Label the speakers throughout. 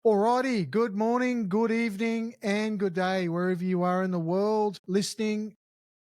Speaker 1: Alrighty, good morning, good evening, and good day, wherever you are in the world, listening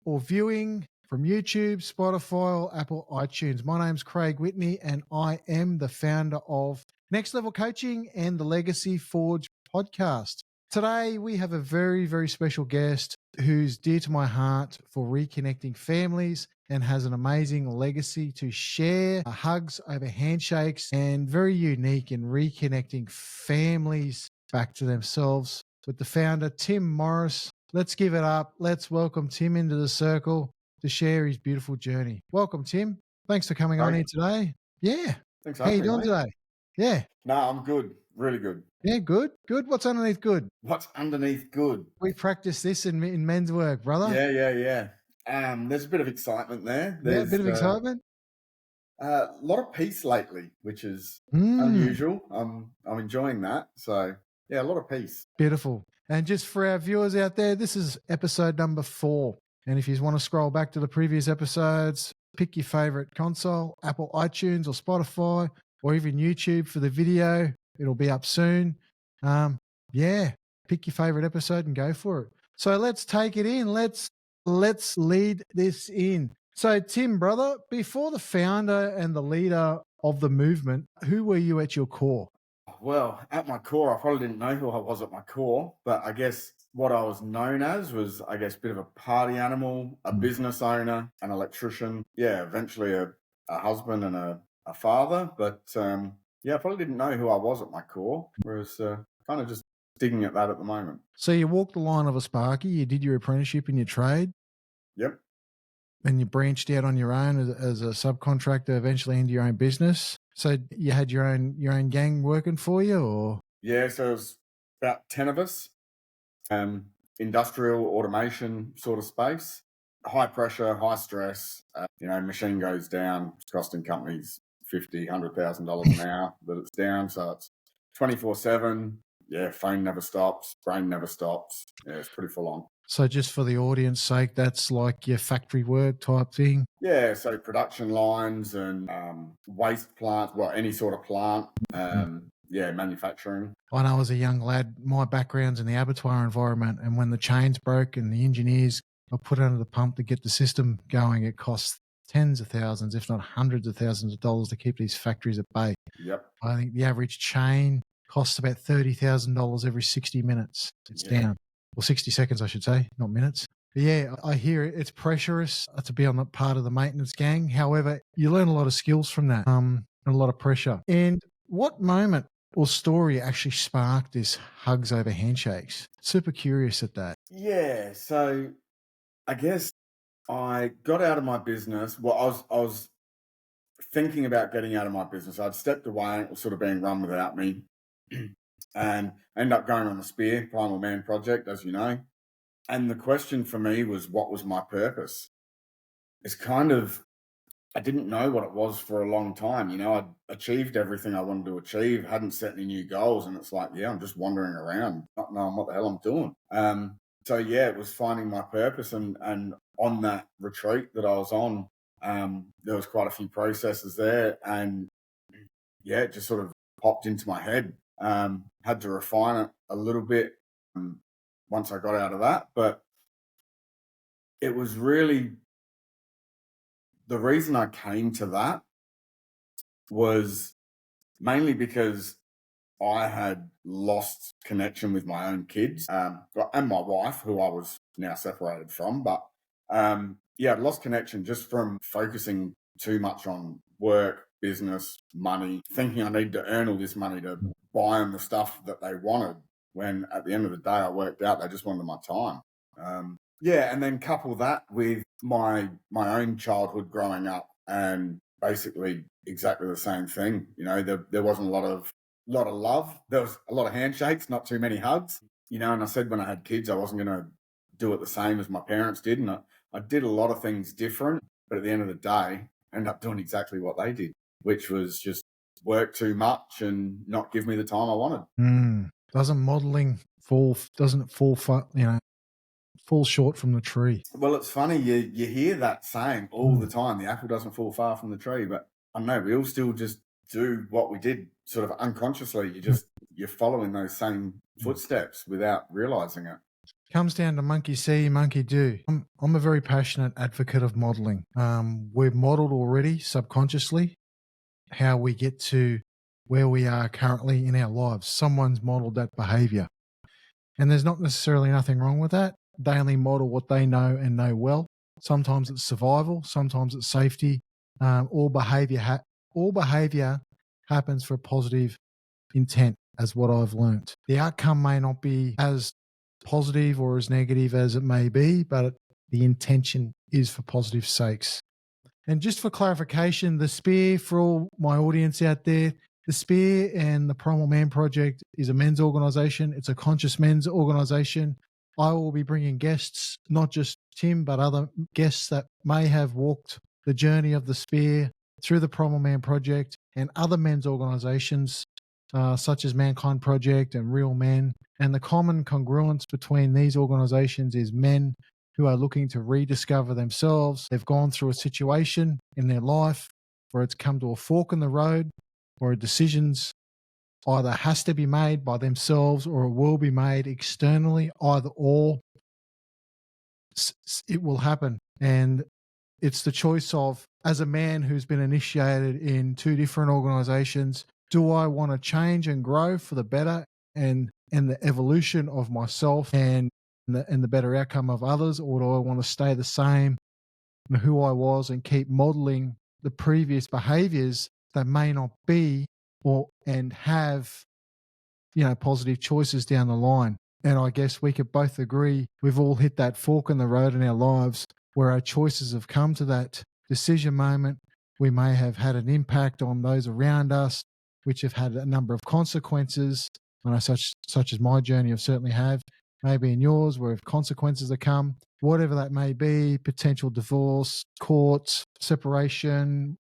Speaker 1: or viewing from YouTube, Spotify, or Apple iTunes. My name's Craig Whitney, and I am the founder of Next Level Coaching and the Legacy Forge podcast. Today, we have a very, very special guest who's dear to my heart for reconnecting families and has an amazing legacy to share, hugs over handshakes, and very unique in reconnecting families back to themselves with the founder, Tim Morris. Let's give it up. Let's welcome Tim into the circle to share his beautiful journey. Welcome, Tim. Thanks for coming on here today. Yeah.
Speaker 2: Thanks for
Speaker 1: How you
Speaker 2: having me,
Speaker 1: doing
Speaker 2: mate.
Speaker 1: today? Yeah.
Speaker 2: No, I'm good. Really good.
Speaker 1: Yeah, good. Good. What's underneath good?
Speaker 2: What's underneath good?
Speaker 1: We practice this in men's work, brother.
Speaker 2: Yeah. There's a bit of excitement there.
Speaker 1: Yeah, a
Speaker 2: There's
Speaker 1: bit of excitement.
Speaker 2: a lot of peace lately, which is
Speaker 1: Mm,
Speaker 2: unusual. I'm enjoying that. So yeah, a lot of peace.
Speaker 1: beautiful. And just for our viewers out there, this is episode number 4. And if you want to scroll back to the previous episodes, pick your favorite console, Apple iTunes or Spotify, or even YouTube for the video. It'll be up soon. Yeah, pick your favorite episode and go for it. So let's take it in. Let's lead this in. So Tim, brother, before the founder and the leader of the movement, who were you at your core?
Speaker 2: Well, at my core, I probably didn't know who I was at my core, but I guess what I was known as was, I guess, a bit of a party animal, a business owner, an electrician. Yeah, eventually a husband and a father. But yeah, I probably didn't know who I was at my core, whereas kind of just digging at that at the moment.
Speaker 1: So you walked the line of a Sparky, you did your apprenticeship in your trade,
Speaker 2: Yep.
Speaker 1: and you branched out on your own as a subcontractor, eventually into your own business. So you had your own gang working for you, or?
Speaker 2: Yeah, so it was about 10 of us, industrial automation sort of space, high pressure, high stress. Machine goes down, it's costing companies $50,000, $100,000 an hour that it's down. So it's 24/7. Yeah, phone never stops, brain never stops. Yeah, it's pretty full on.
Speaker 1: So just for the audience sake, that's like your factory work type thing?
Speaker 2: Yeah, so production lines and waste plants, well, any sort of plant. Yeah, manufacturing.
Speaker 1: I know as a young lad, my background's in the abattoir environment, and when the chains broke and the engineers were put under the pump to get the system going, it costs tens of thousands, if not hundreds of thousands of dollars to keep these factories at bay.
Speaker 2: Yep.
Speaker 1: I think the average chain costs about $30,000 every 60 minutes. It's down. Well, 60 seconds, I should say, not minutes. But yeah, I hear it. It's pressurous to be on the part of the maintenance gang. However, you learn a lot of skills from that, and a lot of pressure. And what moment or story actually sparked this Hugs Over Handshakes? Super curious at that.
Speaker 2: Yeah, so I guess I got out of my business. Well, I was thinking about getting out of my business. I'd stepped away, it was sort of being run without me. And I ended up going on the Spear Primal Man project, as you know. And the question for me was, what was my purpose? It's kind of, I didn't know what it was for a long time. I'd achieved everything I wanted to achieve, hadn't set any new goals. And it's like, yeah, I'm just wandering around, not knowing what the hell I'm doing. So yeah, it was finding my purpose. And on that retreat that I was on, there was quite a few processes there. And yeah, it just sort of popped into my head. Had to refine it a little bit once I got out of that. But it was really, the reason I came to that was mainly because I had lost connection with my own kids and my wife, who I was now separated from. But yeah, I'd lost connection just from focusing too much on work, business, money, thinking I need to earn all this money to buy them the stuff that they wanted, when at the end of the day I worked out they just wanted my time. Yeah, and then couple that with my own childhood growing up, and basically exactly the same thing. There wasn't a lot of love. There was a lot of handshakes, not too many hugs. And I said when I had kids I wasn't going to do it the same as my parents did, and I did a lot of things different, but at the end of the day I ended up doing exactly what they did, which was just work too much and not give me the time I wanted.
Speaker 1: Doesn't fall short from the tree?
Speaker 2: Well, it's funny, you hear that saying all the time, the apple doesn't fall far from the tree, but I don't know, we all still just do what we did sort of unconsciously. You're following those same footsteps without realizing it.
Speaker 1: Comes down to monkey see, monkey do. I'm a very passionate advocate of modeling. We've modeled already subconsciously how we get to where we are currently in our lives. Someone's modeled that behavior. And there's not necessarily nothing wrong with that. They only model what they know and know well. Sometimes it's survival, sometimes it's safety. All behavior happens for positive intent, as what I've learnt. The outcome may not be as positive or as negative as it may be, but the intention is for positive sakes. And just for clarification, the Spear, for all my audience out there, the Spear and the Primal Man Project is a men's organisation. It's a conscious men's organisation. I will be bringing guests, not just Tim, but other guests that may have walked the journey of the Spear through the Primal Man Project and other men's organisations such as Mankind Project and Real Men. And the common congruence between these organisations is men who are looking to rediscover themselves. They've gone through a situation in their life where it's come to a fork in the road, where decisions either has to be made by themselves or it will be made externally, either or. It will happen. And it's the choice of, as a man who's been initiated in two different organizations, do I want to change and grow for the better and the evolution of myself and the better outcome of others, or do I want to stay the same in who I was and keep modeling the previous behaviors that may not be and have positive choices down the line? And I guess we could both agree we've all hit that fork in the road in our lives where our choices have come to that decision moment. We may have had an impact on those around us, which have had a number of consequences. I know such as my journey I've certainly have. Maybe in yours, where consequences have come, whatever that may be, potential divorce, courts, separation,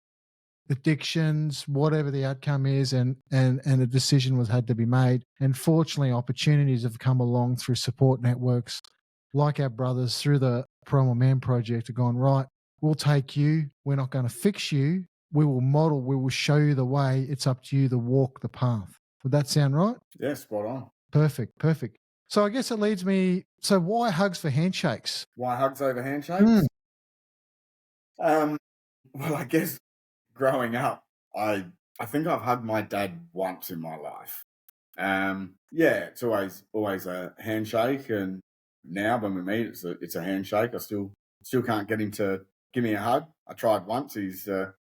Speaker 1: addictions, whatever the outcome is, and a decision had to be made. And fortunately, opportunities have come along through support networks like our brothers through the Primal Man Project have gone, right, we'll take you. We're not going to fix you. We will model. We will show you the way. It's up to you to walk the path. Would that sound right?
Speaker 2: Yeah, spot on.
Speaker 1: Perfect. So I guess it leads me, so why Hugs for Handshakes?
Speaker 2: Why Hugs Over Handshakes? Well, I guess growing up, I think I've hugged my dad once in my life. Yeah, it's always a handshake, and now when we meet, it's a handshake. I still can't get him to give me a hug. I tried once. He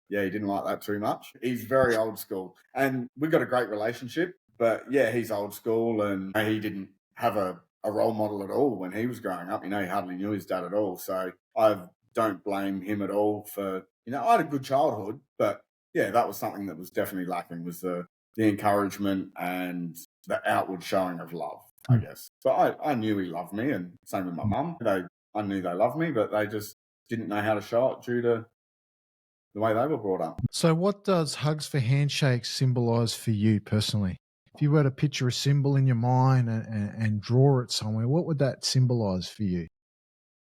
Speaker 2: didn't like that too much. He's very old school, and we've got a great relationship. But yeah, he's old school, and he didn't have a role model at all when he was growing up. He hardly knew his dad at all. So I don't blame him at all for, I had a good childhood, but yeah, that was something that was definitely lacking, was the encouragement and the outward showing of love, I guess. But I knew he loved me, and same with my mum. I knew they loved me, but they just didn't know how to show it due to the way they were brought up.
Speaker 1: So what does Hugs for Handshakes symbolize for you personally? If you were to picture a symbol in your mind and draw it somewhere, what would that symbolize for you?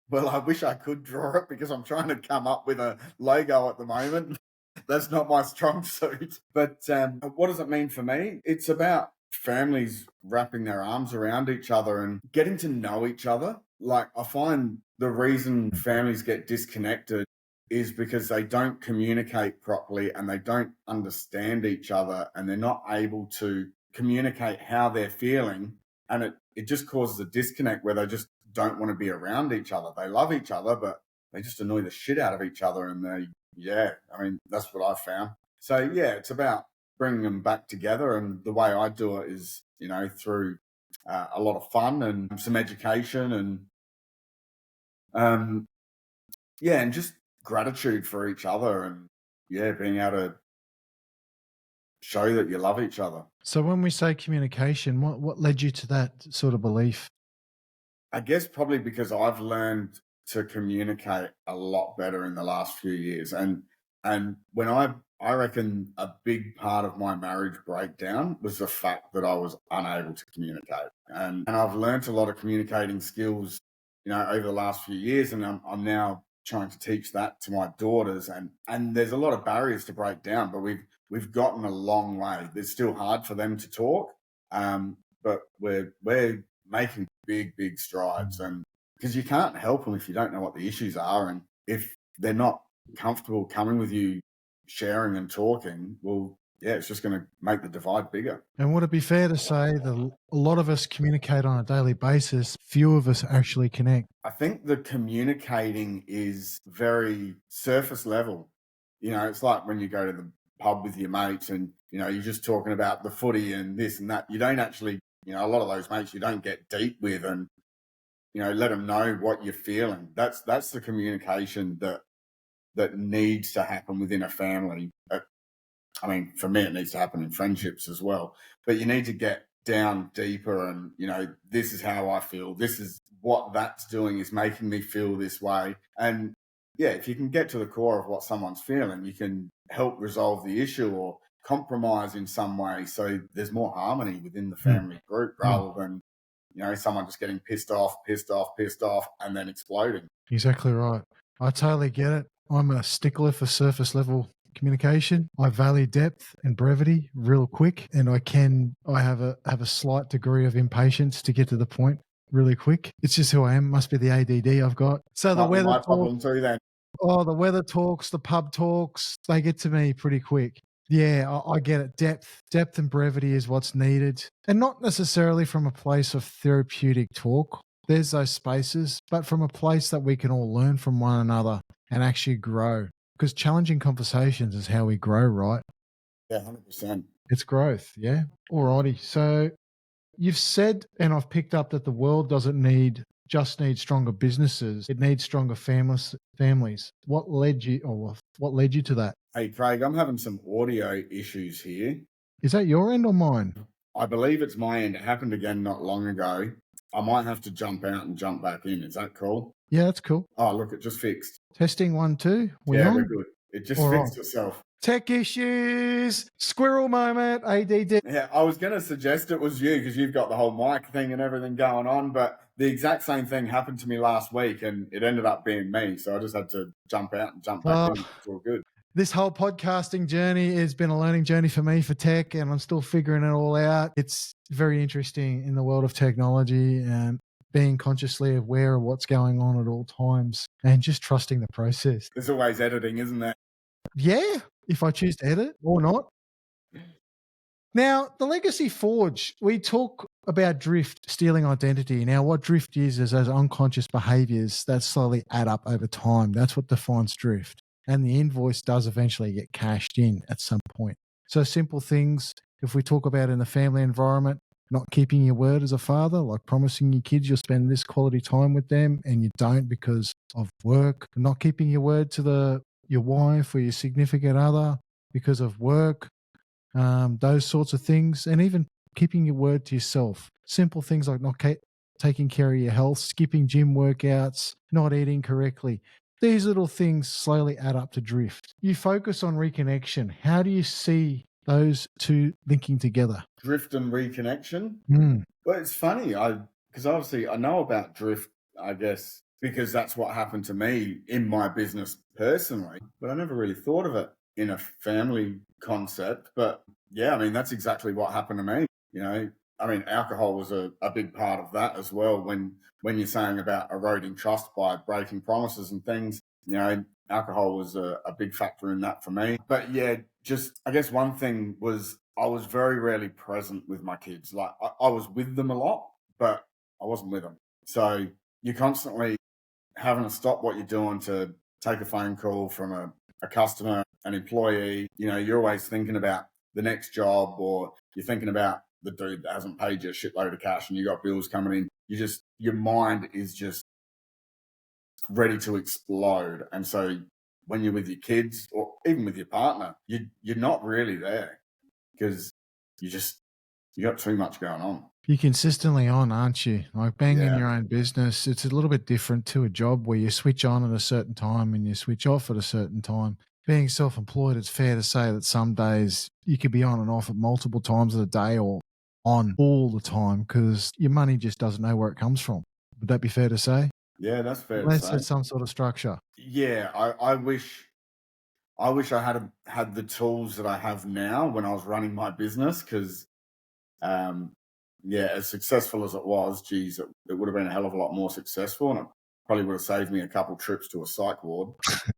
Speaker 2: Well, I wish I could draw it because I'm trying to come up with a logo at the moment. That's not my strong suit. But what does it mean for me? It's about families wrapping their arms around each other and getting to know each other. Like, I find the reason families get disconnected is because they don't communicate properly and they don't understand each other, and they're not able to communicate how they're feeling. And it just causes a disconnect where they just don't want to be around each other. They love each other, but they just annoy the shit out of each other. And that's what I've found. So yeah, it's about bringing them back together. And the way I do it is, through a lot of fun and some education and and just gratitude for each other, and being able to show that you love each other.
Speaker 1: So when we say communication, what led you to that sort of belief?
Speaker 2: I guess probably because I've learned to communicate a lot better in the last few years. And when I reckon a big part of my marriage breakdown was the fact that I was unable to communicate. And I've learned a lot of communicating skills, over the last few years, and I'm now trying to teach that to my daughters. And there's a lot of barriers to break down, but we've gotten a long way. It's still hard for them to talk, but we're making big strides. And because you can't help them if you don't know what the issues are, and if they're not comfortable coming with you, sharing and talking, well, yeah, it's just going to make the divide bigger.
Speaker 1: And would it be fair to say that a lot of us communicate on a daily basis, few of us actually connect?
Speaker 2: I think the communicating is very surface level. You know, it's like when you go to the pub with your mates and, you know, you're just talking about the footy and this and that. You don't actually, you know, a lot of those mates you don't get deep with and, you know, let them know what you're feeling. That's the communication that needs to happen within a family. I mean, for me, it needs to happen in friendships as well. But you need to get down deeper and, you know, this is how I feel. This is what that's doing is making me feel this way. And yeah, if you can get to the core of what someone's feeling, you can help resolve the issue or compromise in some way. So there's more harmony within the family group rather than, you know, someone just getting pissed off, and then exploding.
Speaker 1: Exactly right. I totally get it. I'm a stickler for surface level communication. I value depth and brevity real quick, and I have a slight degree of impatience to get to the point really quick. It's just who I am. Must be the ADD I've got. So the
Speaker 2: Might be
Speaker 1: weather
Speaker 2: my
Speaker 1: talk,
Speaker 2: problem too then.
Speaker 1: the weather talks, the pub talks, they get to me pretty quick. Yeah, I get it. Depth and brevity is what's needed, and not necessarily from a place of therapeutic talk. There's those spaces, but from a place that we can all learn from one another and actually grow. Because challenging conversations is how we grow, right?
Speaker 2: Yeah, 100%.
Speaker 1: It's growth, yeah? Alrighty. So you've said, and I've picked up that the world doesn't just need stronger businesses. It needs stronger families. What led you to that?
Speaker 2: Hey, Craig, I'm having some audio issues here.
Speaker 1: Is that your end or mine?
Speaker 2: I believe it's my end. It happened again not long ago. I might have to jump out and jump back in. Is that cool?
Speaker 1: Yeah, that's cool.
Speaker 2: Oh, look, it just fixed.
Speaker 1: Testing 1, 2.
Speaker 2: We're
Speaker 1: On?
Speaker 2: good. It just
Speaker 1: All
Speaker 2: fixed
Speaker 1: right.
Speaker 2: itself.
Speaker 1: Tech issues, squirrel moment, ADD.
Speaker 2: Yeah, I was going to suggest it was you because you've got the whole mic thing and everything going on, but the exact same thing happened to me last week and it ended up being me. So I just had to jump out and jump back in. It's all good.
Speaker 1: This whole podcasting journey has been a learning journey for me for tech, and I'm still figuring it all out. It's very interesting in the world of technology and being consciously aware of what's going on at all times and just trusting the process.
Speaker 2: There's always editing, isn't there?
Speaker 1: Yeah, if I choose to edit or not. Now, the Legacy Forge, we talk about drift, stealing identity. Now, what drift is those unconscious behaviors that slowly add up over time. That's what defines drift. And the invoice does eventually get cashed in at some point. So simple things, if we talk about in the family environment, not keeping your word as a father, like promising your kids you'll spend this quality time with them and you don't because of work, not keeping your word to your wife or your significant other because of work, those sorts of things, and even keeping your word to yourself. Simple things like not taking care of your health, skipping gym workouts, not eating correctly. These little things slowly add up to drift. You focus on reconnection. How do you see those two linking together?
Speaker 2: Drift and reconnection? Well, it's funny, because obviously I know about drift, I guess, because that's what happened to me in my business personally, but I never really thought of it in a family concept. But yeah, I mean, that's exactly what happened to me. You know, I mean, alcohol was a big part of that as well. When you're saying about eroding trust by breaking promises and things, you know, alcohol was a big factor in that for me. But yeah, just I guess one thing was I was very rarely present with my kids. Like I was with them a lot, but I wasn't with them. So you're constantly having to stop what you're doing to take a phone call from a customer, an employee. You know, you're always thinking about the next job, or you're thinking about the dude that hasn't paid you a shitload of cash and you got bills coming in. Your mind is just ready to explode. And so when you're with your kids or even with your partner, you're not really there because you got too much going on.
Speaker 1: You're consistently on, aren't you? Like being in your own business, it's a little bit different to a job where you switch on at a certain time and you switch off at a certain time. Being self-employed, it's fair to say that some days you could be on and off at multiple times of the day or on all the time because your money just doesn't know where it comes from. Would that be fair to say?
Speaker 2: Yeah, that's fair
Speaker 1: Unless
Speaker 2: to say.
Speaker 1: there's some sort of structure.
Speaker 2: Yeah, I wish I wish I had the tools that I have now when I was running my business because, um, yeah, as successful as it was, geez, it would have been a hell of a lot more successful, and it probably would have saved me a couple trips to a psych ward.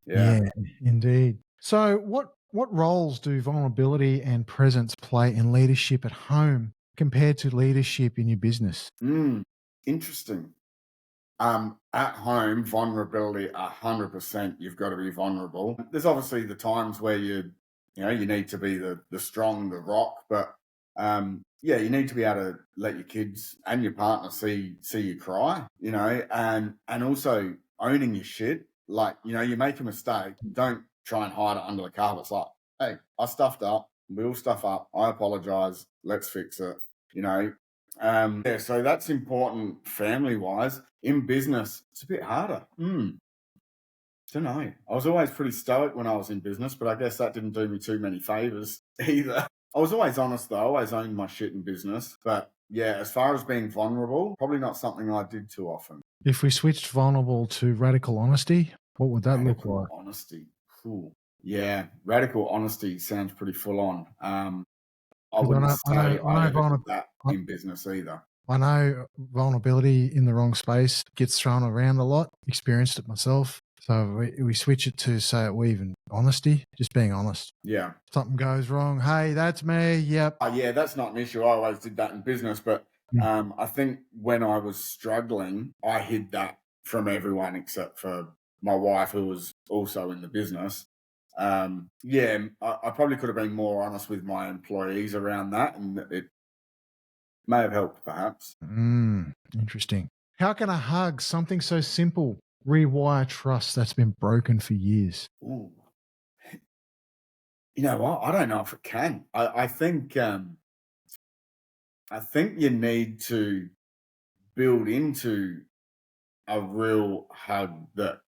Speaker 2: Yeah.
Speaker 1: Yeah, indeed. So, what roles do vulnerability and presence play in leadership at home compared to leadership in your business?
Speaker 2: Mm, interesting. At home, vulnerability, 100%. You've got to be vulnerable. There's obviously the times where you need to be the strong, the rock, but yeah, you need to be able to let your kids and your partner see you cry, and also owning your shit. Like, you make a mistake, don't try and hide it under the carpet. It's like, hey, I stuffed up. We all stuff up. I apologize. Let's fix it. You know, yeah, so that's important family wise. In business, it's a bit harder. Don't know. I was always pretty stoic when I was in business, but I guess that didn't do me too many favors either. I was always honest though. I always owned my shit in business. But yeah, as far as being vulnerable, probably not something I did too often.
Speaker 1: If we switched vulnerable to radical honesty, what would that look
Speaker 2: Radical
Speaker 1: like?
Speaker 2: honesty. Cool. Yeah, radical honesty sounds pretty full on. I
Speaker 1: 'Cause I
Speaker 2: wouldn't
Speaker 1: know, I
Speaker 2: say
Speaker 1: know, I
Speaker 2: I
Speaker 1: know,
Speaker 2: ever did that in business either.
Speaker 1: I know vulnerability in the wrong space gets thrown around a lot. Experienced it myself. So we switch it to say it even honesty, just being honest.
Speaker 2: Yeah.
Speaker 1: Something goes wrong. Hey, that's me. Yep.
Speaker 2: Yeah, that's not an issue. I always did that in business, but
Speaker 1: Mm.
Speaker 2: I think when I was struggling, I hid that from everyone except for my wife, who was also in the business. Yeah, I probably could have been more honest with my employees around that, and it may have helped, perhaps.
Speaker 1: Interesting. How can a hug, something so simple, rewire trust that's been broken for years?
Speaker 2: Ooh. You know what? I don't know if it can. I think you need to build into a real hug that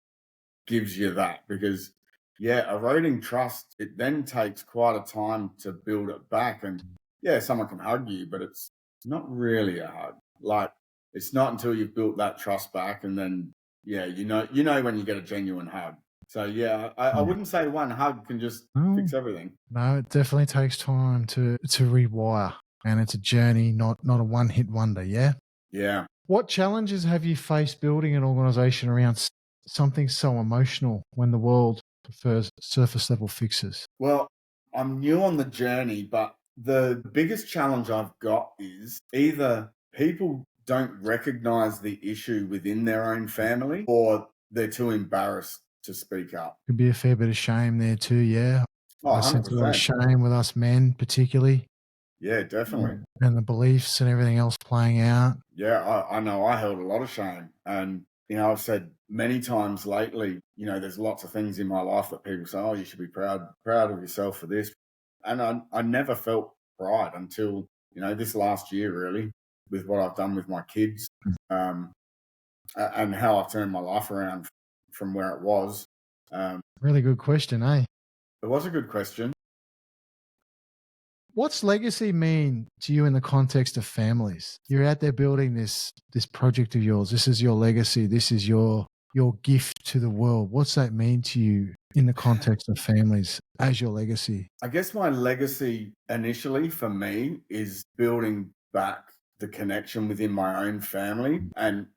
Speaker 2: gives you that because yeah, eroding trust, it then takes quite a time to build it back. And yeah, someone can hug you, but it's not really a hug. Like, it's not until you've built that trust back, and then yeah, you know when you get a genuine hug. So yeah, I
Speaker 1: Yeah.
Speaker 2: wouldn't say one hug can just
Speaker 1: No,
Speaker 2: fix everything.
Speaker 1: no, it definitely takes time to rewire, and it's a journey, not a one hit wonder. Yeah.
Speaker 2: Yeah.
Speaker 1: What challenges have you faced building an organization around something so emotional when the world prefers surface level fixes?
Speaker 2: Well, I'm new on the journey, but the biggest challenge I've got is either people don't recognize the issue within their own family or they're too embarrassed to speak up.
Speaker 1: Could be a fair bit of shame there too. Yeah.
Speaker 2: Oh,
Speaker 1: I sense a lot of
Speaker 2: 100%.
Speaker 1: shame with us men, particularly,
Speaker 2: Yeah, definitely.
Speaker 1: and the beliefs and everything else playing out.
Speaker 2: Yeah, I know I held a lot of shame. And, I've said many times lately, there's lots of things in my life that people say, oh, you should be proud of yourself for this. And I never felt pride until, this last year, really, with what I've done with my kids, um, and how I've turned my life around from where it was.
Speaker 1: Really good question, eh?
Speaker 2: It was a good question.
Speaker 1: What's legacy mean to you in the context of families? You're out there building this project of yours. This is your legacy. This is your gift to the world. What's that mean to you in the context of families as your legacy?
Speaker 2: I guess my legacy initially for me is building back the connection within my own family. And,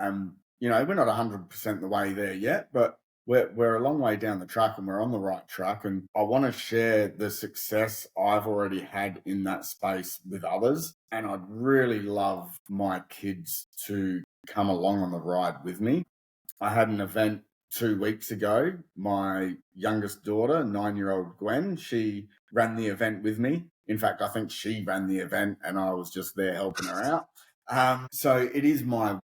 Speaker 2: we're not 100% the way there yet, but we're a long way down the track and we're on the right track. And I want to share the success I've already had in that space with others. And I'd really love my kids to come along on the ride with me. I had an event 2 weeks ago. My youngest daughter, 9-year-old Gwen, she ran the event with me. In fact, I think she ran the event and I was just there helping her out. So it is my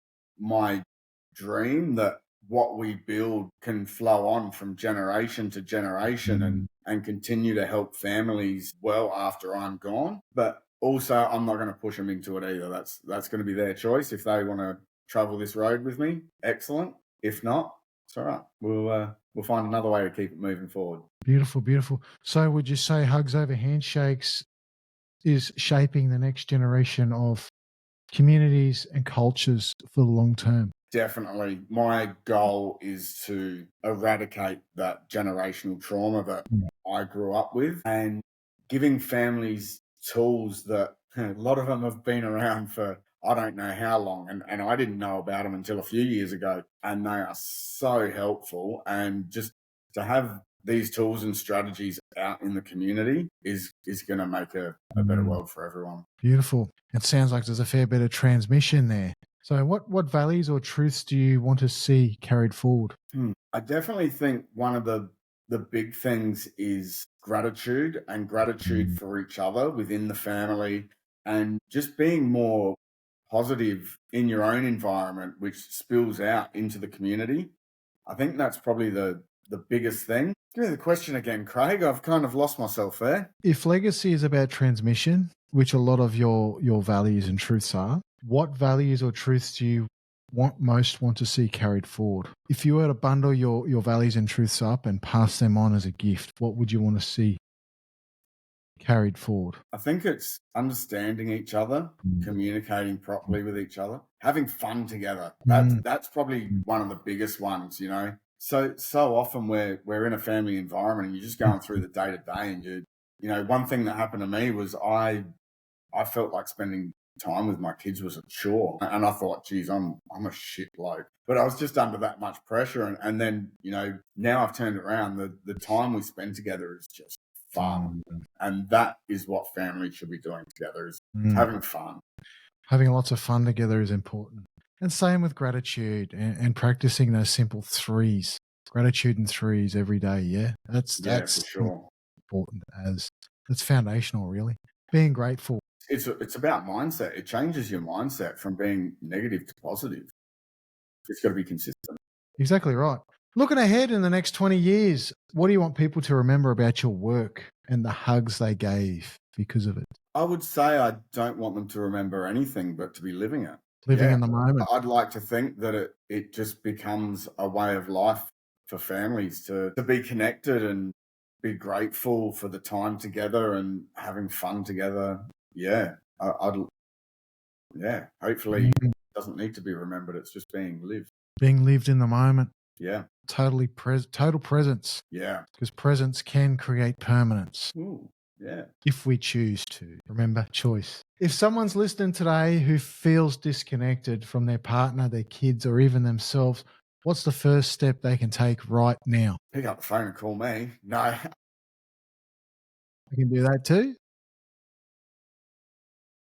Speaker 2: dream that what we build can flow on from generation to generation and continue to help families well after I'm gone. But also, I'm not going to push them into it either. That's going to be their choice. If they want to travel this road with me, excellent. If not, it's all right. We'll find another way to keep it moving forward.
Speaker 1: Beautiful, beautiful. So would you say Hugs Over Handshakes is shaping the next generation of communities and cultures for the long term?
Speaker 2: Definitely. My goal is to eradicate that generational trauma that I grew up with, and giving families tools that a lot of them have been around for I don't know how long, and I didn't know about them until a few years ago, and they are so helpful. And just to have these tools and strategies out in the community is going to make a better world for everyone.
Speaker 1: Beautiful. It sounds like there's a fair bit of transmission there. So what values or truths do you want to see carried forward?
Speaker 2: I definitely think one of the big things is gratitude, and gratitude for each other within the family, and just being more positive in your own environment, which spills out into the community. I think that's probably the biggest thing. Give me the question again, Craig. I've kind of lost myself there.
Speaker 1: If legacy is about transmission, which a lot of your values and truths are, what values or truths do you want to see carried forward? If you were to bundle your values and truths up and pass them on as a gift, what would you want to see carried forward?
Speaker 2: I think it's understanding each other, communicating properly with each other, having fun together. That's probably one of the biggest ones, you know. So often we're in a family environment and you're just going through the day to day, and you know, one thing that happened to me was I felt like spending time with my kids was a chore, and I thought, geez, I'm a shit bloke. But I was just under that much pressure, and then, you know, now I've turned it around. The time we spend together is just fun, and that is what family should be doing together, is having fun.
Speaker 1: Having lots of fun together is important. And same with gratitude and practicing those simple threes. Gratitude in threes every day, yeah? That's
Speaker 2: for sure.
Speaker 1: important. That's foundational, really. Being grateful.
Speaker 2: It's about mindset. It changes your mindset from being negative to positive. It's got to be consistent.
Speaker 1: Exactly right. Looking ahead in the next 20 years, what do you want people to remember about your work and the hugs they gave because of it?
Speaker 2: I would say I don't want them to remember anything but to be living it.
Speaker 1: Living in the moment.
Speaker 2: I'd like to think that it just becomes a way of life for families to be connected and be grateful for the time together and having fun together. Yeah, hopefully it doesn't need to be remembered. It's just being lived.
Speaker 1: Being lived in the moment.
Speaker 2: Yeah.
Speaker 1: Total presence.
Speaker 2: Yeah.
Speaker 1: Because presence can create permanence.
Speaker 2: Ooh, yeah.
Speaker 1: If we choose to. Remember, choice. If someone's listening today who feels disconnected from their partner, their kids, or even themselves, what's the first step they can take right now?
Speaker 2: Pick up the phone and call me. No.
Speaker 1: I can do that too.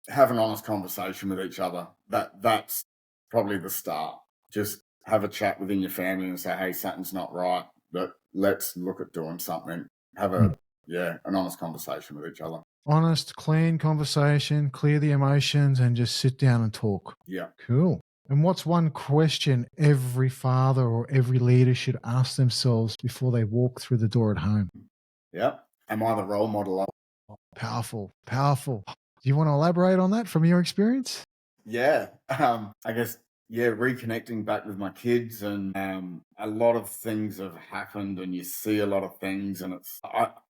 Speaker 2: Have an honest conversation with each other. That's probably the start. Just have a chat within your family and say, hey, something's not right, but let's look at doing something. Have an honest conversation with each other.
Speaker 1: Honest, clean conversation, clear the emotions, and just sit down and talk.
Speaker 2: Yeah.
Speaker 1: Cool. And what's one question every father or every leader should ask themselves before they walk through the door at home?
Speaker 2: Yeah. Am I the role model?
Speaker 1: Powerful. Do you want to elaborate on that from your experience?
Speaker 2: Yeah. I guess, reconnecting back with my kids, and a lot of things have happened, and you see a lot of things, and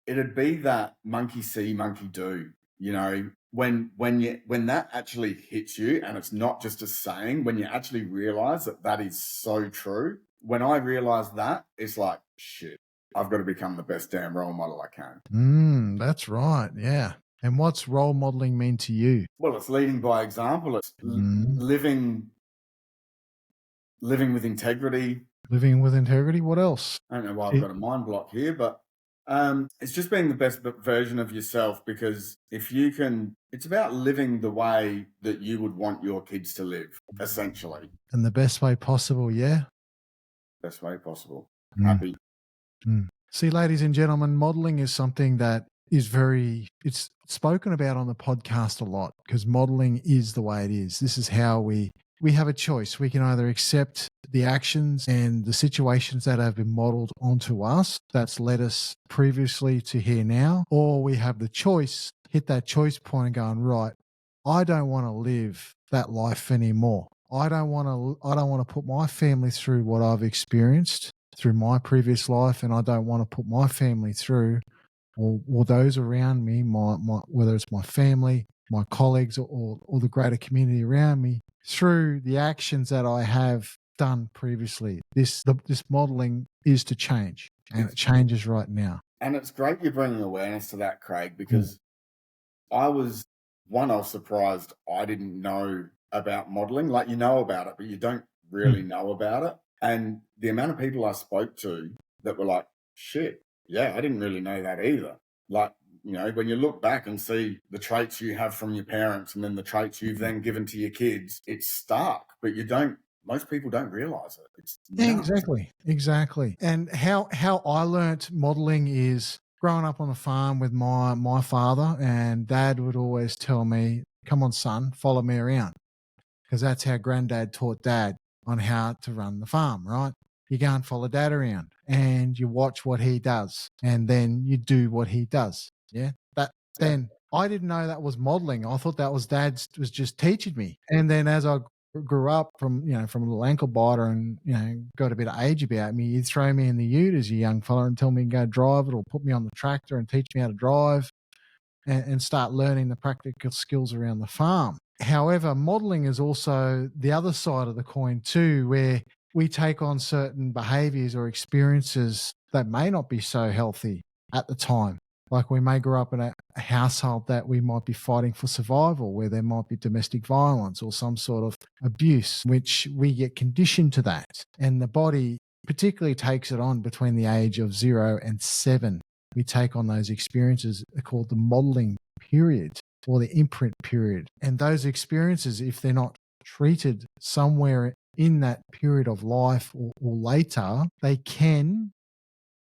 Speaker 2: it'd be that monkey see, monkey do, you know, when that actually hits you, and it's not just a saying, when you actually realize that is so true. When I realized that, it's like, shit, I've got to become the best damn role model I can.
Speaker 1: That's right. Yeah. And what's role modeling mean to you?
Speaker 2: Well, it's leading by example. It's living with integrity.
Speaker 1: Living with integrity. What else?
Speaker 2: I don't know why I've got a mind block here, but it's just being the best version of yourself, because if you can, it's about living the way that you would want your kids to live, essentially.
Speaker 1: And the best way possible, yeah?
Speaker 2: Best way possible. Happy.
Speaker 1: See, ladies and gentlemen, modeling is something that is it's spoken about on the podcast a lot, because modeling is the way it is. This is how we have a choice. We can either accept the actions and the situations that have been modeled onto us that's led us previously to here now, or we have the choice, hit that choice point and going, right, I don't want to live that life anymore. I don't want to put my family through what I've experienced through my previous life, and I don't want to put my family through, or those around me, my whether it's my family, my colleagues, or the greater community around me, through the actions that I have done previously. This modeling is to change, and it
Speaker 2: It's
Speaker 1: changes right now.
Speaker 2: and it's great you're bringing awareness to that, Craig,
Speaker 1: Mm,
Speaker 2: because I was I was surprised I didn't know about modeling. Like, you know about it, but you don't
Speaker 1: mm.
Speaker 2: really know about it. And the amount of people I spoke to that were like, shit, yeah, I didn't really know that either. Like, when you look back and see the traits you have from your parents and then the traits you've then given to your kids, it's stark, but most people don't realize it. It's
Speaker 1: Yeah,
Speaker 2: nuts.
Speaker 1: exactly. And how I learnt modeling is growing up on the farm with my father, and Dad would always tell me, "Come on, son, follow me around," because that's how Granddad taught Dad on how to run the farm. Right? You go and follow Dad around, and you watch what he does, and then you do what he does. Yeah, that
Speaker 2: Yeah.
Speaker 1: then. I didn't know that was modeling. I thought that was Dad's was just teaching me. And then as I grew up from a little ankle biter and got a bit of age about me, you'd throw me in the ute as a young fella and tell me to go drive it, or put me on the tractor and teach me how to drive, and start learning the practical skills around the farm. However, modeling is also the other side of the coin too, where we take on certain behaviors or experiences that may not be so healthy at the time. Like, we may grow up in a household that we might be fighting for survival, where there might be domestic violence or some sort of abuse, which we get conditioned to that. And the body particularly takes it on between the age of 0 and 7. We take on those experiences called the modeling period or the imprint period. And those experiences, if they're not treated somewhere in that period of life or later, they can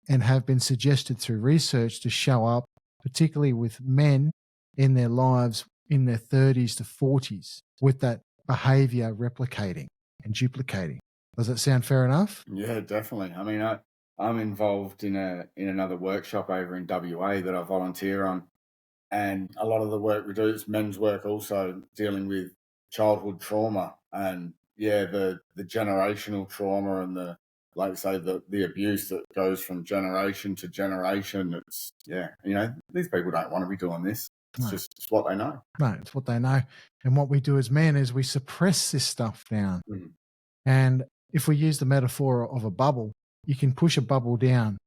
Speaker 1: and have been suggested through research to show up, particularly with men in their lives in their 30s to 40s, with that behavior replicating and duplicating. Does that sound fair enough?
Speaker 2: Yeah, definitely. I mean, I'm involved in another workshop over in WA that I volunteer on, and a lot of the work we do is men's work, also dealing with childhood trauma, and yeah, the generational trauma and the like I say the abuse that goes from generation to generation. It's these people don't want to be doing this. It's
Speaker 1: No,
Speaker 2: just it's what they know.
Speaker 1: no, it's what they know. And what we do as men is we suppress this stuff down.
Speaker 2: Mm.
Speaker 1: And if we use the metaphor of a bubble, you can push a bubble down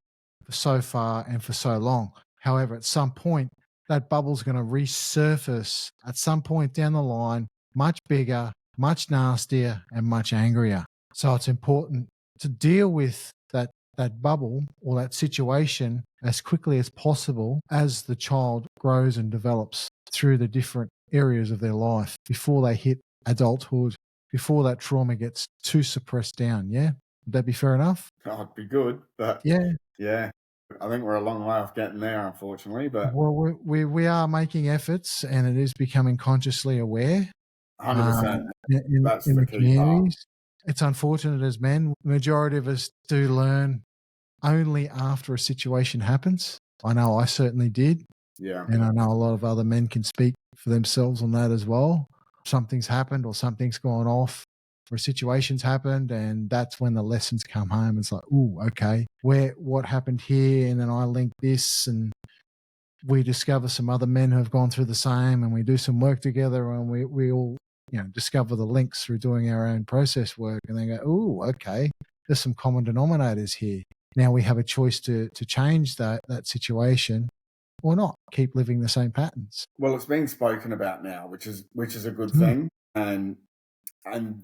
Speaker 1: for so far and for so long. However, at some point, that bubble's going to resurface at some point down the line, much bigger, much nastier, and much angrier. So it's important to deal with that bubble or that situation as quickly as possible as the child grows and develops through the different areas of their life before they hit adulthood, before that trauma gets too suppressed down. Yeah? Would that be fair enough?
Speaker 2: Oh, it'd be good, but
Speaker 1: Yeah.
Speaker 2: yeah, I think we're a long way off getting there, unfortunately. But
Speaker 1: Well, we are making efforts, and it is becoming consciously aware
Speaker 2: 100%, that's
Speaker 1: in
Speaker 2: the
Speaker 1: the
Speaker 2: key part.
Speaker 1: communities. It's unfortunate as men, the majority of us do learn only after a situation happens. I know I certainly did,
Speaker 2: Yeah.
Speaker 1: and I know a lot of other men can speak for themselves on that as well. Something's happened or something's gone off or a situation's happened, and that's when the lessons come home. It's like, ooh, okay, what happened here? And then I link this, and we discover some other men who have gone through the same, and we do some work together, and we all discover the links through doing our own process work, and then go, oh, okay, there's some common denominators here. Now we have a choice to change that situation or not, keep living the same patterns.
Speaker 2: Well, it's being spoken about now, which is a good
Speaker 1: Mm,
Speaker 2: thing. And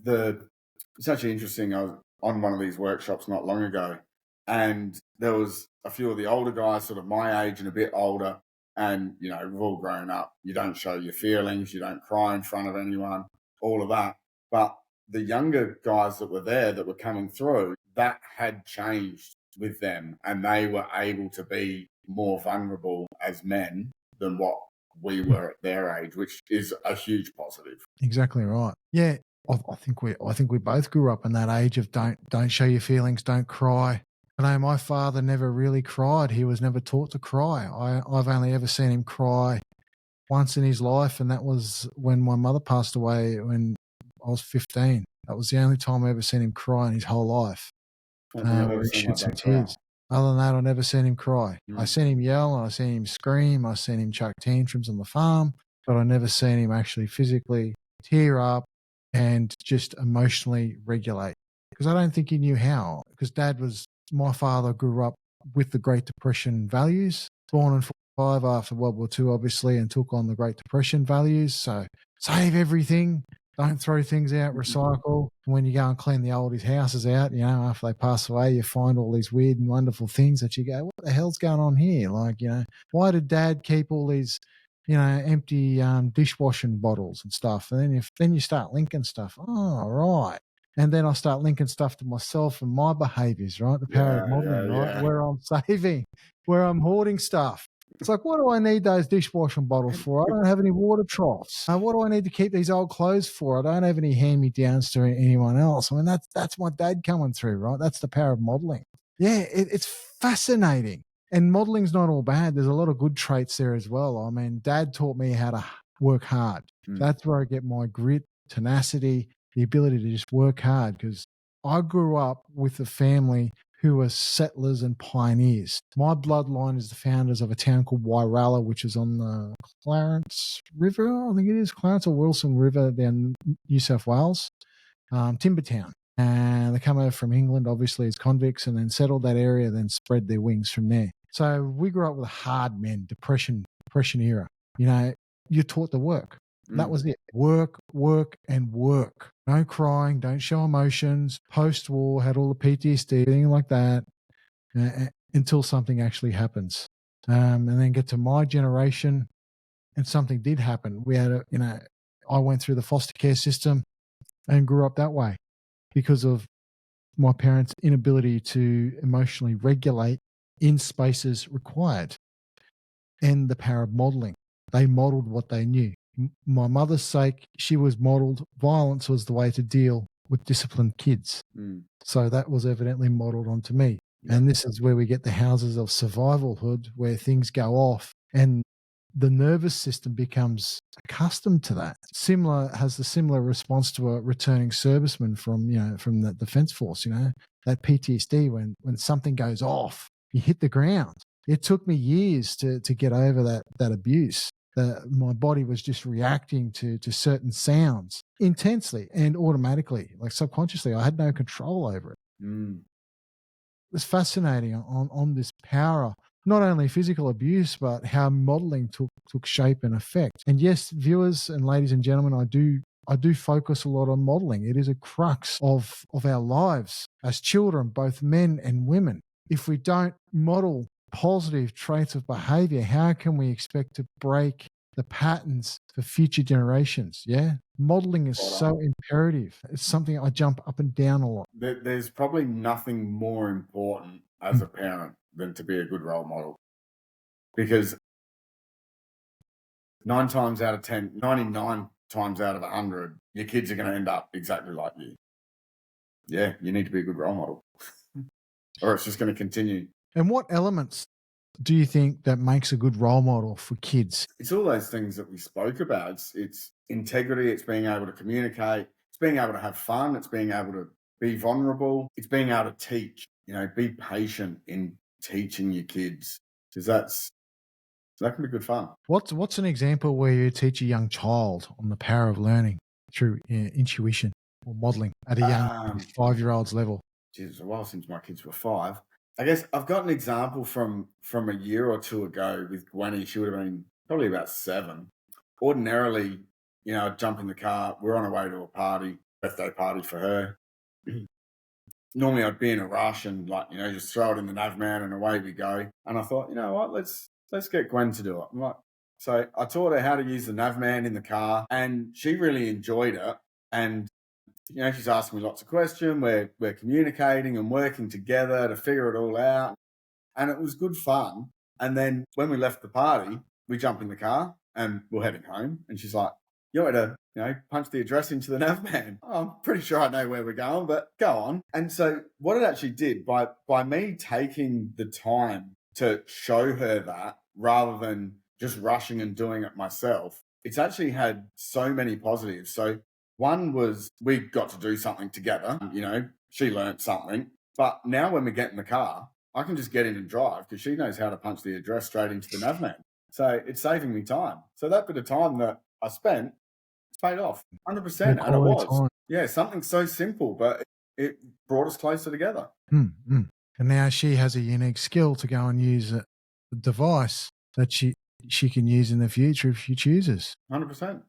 Speaker 2: it's actually interesting. I was on one of these workshops not long ago, and there was a few of the older guys, sort of my age and a bit older, and we've all grown up. You don't show your feelings, you don't cry in front of anyone, all of that. But the younger guys that were there that were coming through, that had changed with them, and they were able to be more vulnerable as men than what we
Speaker 1: mm,
Speaker 2: were at their age, which is a huge positive.
Speaker 1: exactly right. Yeah, I think we both grew up in that age of don't show your feelings, don't cry. I know my father never really cried. He was never taught to cry. I've only ever seen him cry once in his life, and that was when my mother passed away when I was 15. That was the only time I ever seen him cry in his whole life,
Speaker 2: I don't think I've ever
Speaker 1: where he
Speaker 2: seen my
Speaker 1: shed some
Speaker 2: dad cry.
Speaker 1: tears. Other than that, I never seen him cry. I
Speaker 2: Mm.
Speaker 1: seen him yell, and I seen him scream, I seen him chuck tantrums on the farm, but I never seen him actually physically tear up and just emotionally regulate. because I don't think he knew how. Because my father grew up with the Great Depression values, born in 5 after World War II, obviously, and took on the Great Depression values. So save everything, don't throw things out, recycle. When you go and clean the oldies' houses out, after they pass away, you find all these weird and wonderful things that you go, what the hell's going on here? Like, why did Dad keep all these, empty dishwashing bottles and stuff? And then you start linking stuff. Oh, right. And then I start linking stuff to myself and my behaviors, right? The power of modeling, right?
Speaker 2: Yeah.
Speaker 1: Where I'm saving, where I'm hoarding stuff. It's like, what do I need those dishwashing bottles for? I don't have any water troughs. What do I need to keep these old clothes for? I don't have any hand-me-downs to anyone else. I mean, that's my dad coming through, right? That's the power of modeling. Yeah, it's fascinating. And modeling's not all bad. There's a lot of good traits there as well. I mean, Dad taught me how to work hard. That's where I get my grit, tenacity, the ability to just work hard, because I grew up with a family who were settlers and pioneers. My bloodline is the founders of a town called Wairala, which is on the Clarence River, I think it is, Clarence or Wilson River down New South Wales, timber town. And they come over from England, obviously, as convicts, and then settled that area, then spread their wings from there. So we grew up with hard men, depression era. You're taught to work. That was it. Work, and work. No crying, don't show emotions. Post-war, had all the PTSD, everything like that, until something actually happens. And then get to my generation, and something did happen. We had I went through the foster care system and grew up that way because of my parents' inability to emotionally regulate in spaces required, and the power of modeling. They modeled what they knew. My mother's sake, she was modeled violence was the way to deal with disciplined kids. So that was evidently modeled onto me. Yeah. And this is where we get the houses of survivalhood, where things go off and the nervous system becomes accustomed to that. Has the similar response to a returning serviceman from the Defence Force, that PTSD when something goes off, you hit the ground. It took me years to get over that abuse. My body was just reacting to certain sounds intensely and automatically, like subconsciously. I had no control over it. It was fascinating on this power, not only physical abuse, but how modeling took shape and effect. And yes, viewers and ladies and gentlemen, I do focus a lot on modeling. It is a crux of our lives as children, both men and women. If we don't model positive traits of behavior, how can we expect to break the patterns for future generations? Yeah, modeling is so imperative. It's something I jump up and down a lot.
Speaker 2: There's probably nothing more important as a parent than to be a good role model, because 99 times out of 100, your kids are going to end up exactly like you. Yeah, you need to be a good role model or it's just going to continue.
Speaker 1: And what elements do you think that makes a good role model for kids?
Speaker 2: It's all those things that we spoke about. It's integrity. It's being able to communicate. It's being able to have fun. It's being able to be vulnerable. It's being able to teach, be patient in teaching your kids, because that can be good fun.
Speaker 1: What's an example where you teach a young child on the power of learning through intuition or modeling at a young 5-year-old's level?
Speaker 2: Geez, it's a while since my kids were 5. I guess I've got an example from a year or two ago with Whitney. She would have been probably about 7. Ordinarily, I'd jump in the car. We're on our way to a party, birthday party for her. Normally I'd be in a rush and just throw it in the navman and away we go. And I thought, you know what, let's get Gwen to do it. So I taught her how to use the navman in the car, and she really enjoyed it. And she's asking me lots of questions. We're communicating and working together to figure it all out. And it was good fun. And then when we left the party, we jumped in the car and we're heading home. And she's like, you want me to, punch the address into the navman? Oh, I'm pretty sure I know where we're going, but go on. And so what it actually did, by me taking the time to show her that rather than just rushing and doing it myself, it's actually had so many positives. So one was we got to do something together. She learned something. But now when we get in the car, I can just get in and drive because she knows how to punch the address straight into the navman. So it's saving me time. So that bit of time that I spent, it's paid off 100%. And it was. Yeah, something so simple, but it brought us closer together.
Speaker 1: And now she has a unique skill to go and use a device that she can use in the future if she chooses.
Speaker 2: 100%.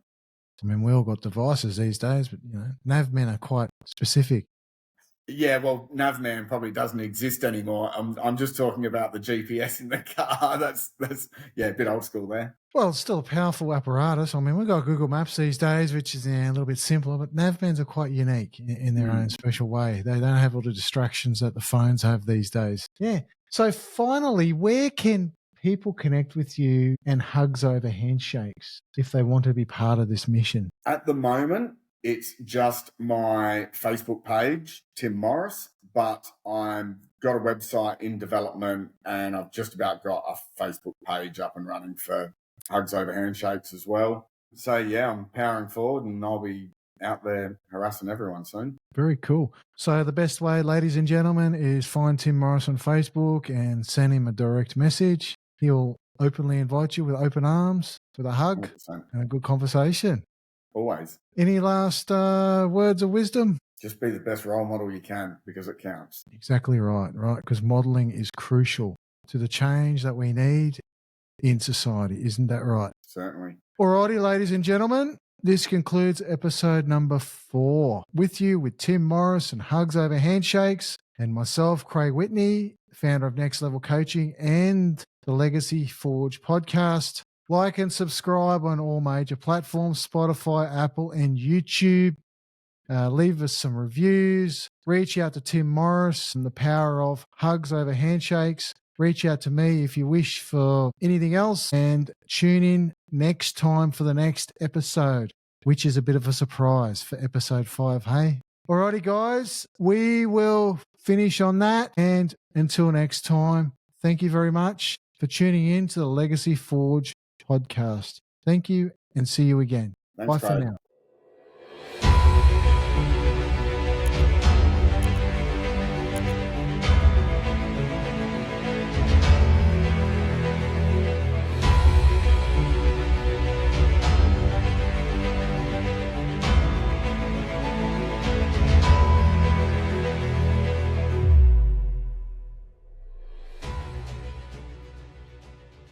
Speaker 1: I mean, we all got devices these days, but nav men are quite specific.
Speaker 2: Yeah, well, Navman probably doesn't exist anymore. I'm just talking about the GPS in the car. That's a bit old school there.
Speaker 1: Well, it's still a powerful apparatus. I mean, we've got Google Maps these days, which is a little bit simpler, but navmans are quite unique in their own special way. They don't have all the distractions that the phones have these days. Yeah. So finally, where can people connect with you and Hugs Over Handshakes if they want to be part of this mission?
Speaker 2: At the moment, it's just my Facebook page, Tim Morris, but I've got a website in development and I've just about got a Facebook page up and running for Hugs Over Handshakes as well. So, yeah, I'm powering forward and I'll be out there harassing everyone soon.
Speaker 1: Very cool. So the best way, ladies and gentlemen, is find Tim Morris on Facebook and send him a direct message. He'll openly invite you with open arms, with a hug
Speaker 2: 100%.
Speaker 1: and a good conversation.
Speaker 2: Always.
Speaker 1: Any last words of wisdom?
Speaker 2: Just be the best role model you can because it counts.
Speaker 1: Exactly right? Because modelling is crucial to the change that we need in society. Isn't that right?
Speaker 2: Certainly.
Speaker 1: Alrighty, ladies and gentlemen, this concludes episode number 4. With you with Tim Morris and Hugs Over Handshakes and myself, Craig Whitney, founder of Next Level Coaching and the Legacy Forge podcast. Like and subscribe on all major platforms, Spotify, Apple, and YouTube. Leave us some reviews. Reach out to Tim Morris and the power of Hugs Over Handshakes. Reach out to me if you wish for anything else. And tune in next time for the next episode, which is a bit of a surprise for episode 5, hey? Alrighty, guys. We will finish on that. And until next time, thank you very much for tuning in to the Legacy Forge podcast. Thank you and see you again.
Speaker 2: Thanks,
Speaker 1: Bye for
Speaker 2: Craig.
Speaker 1: now.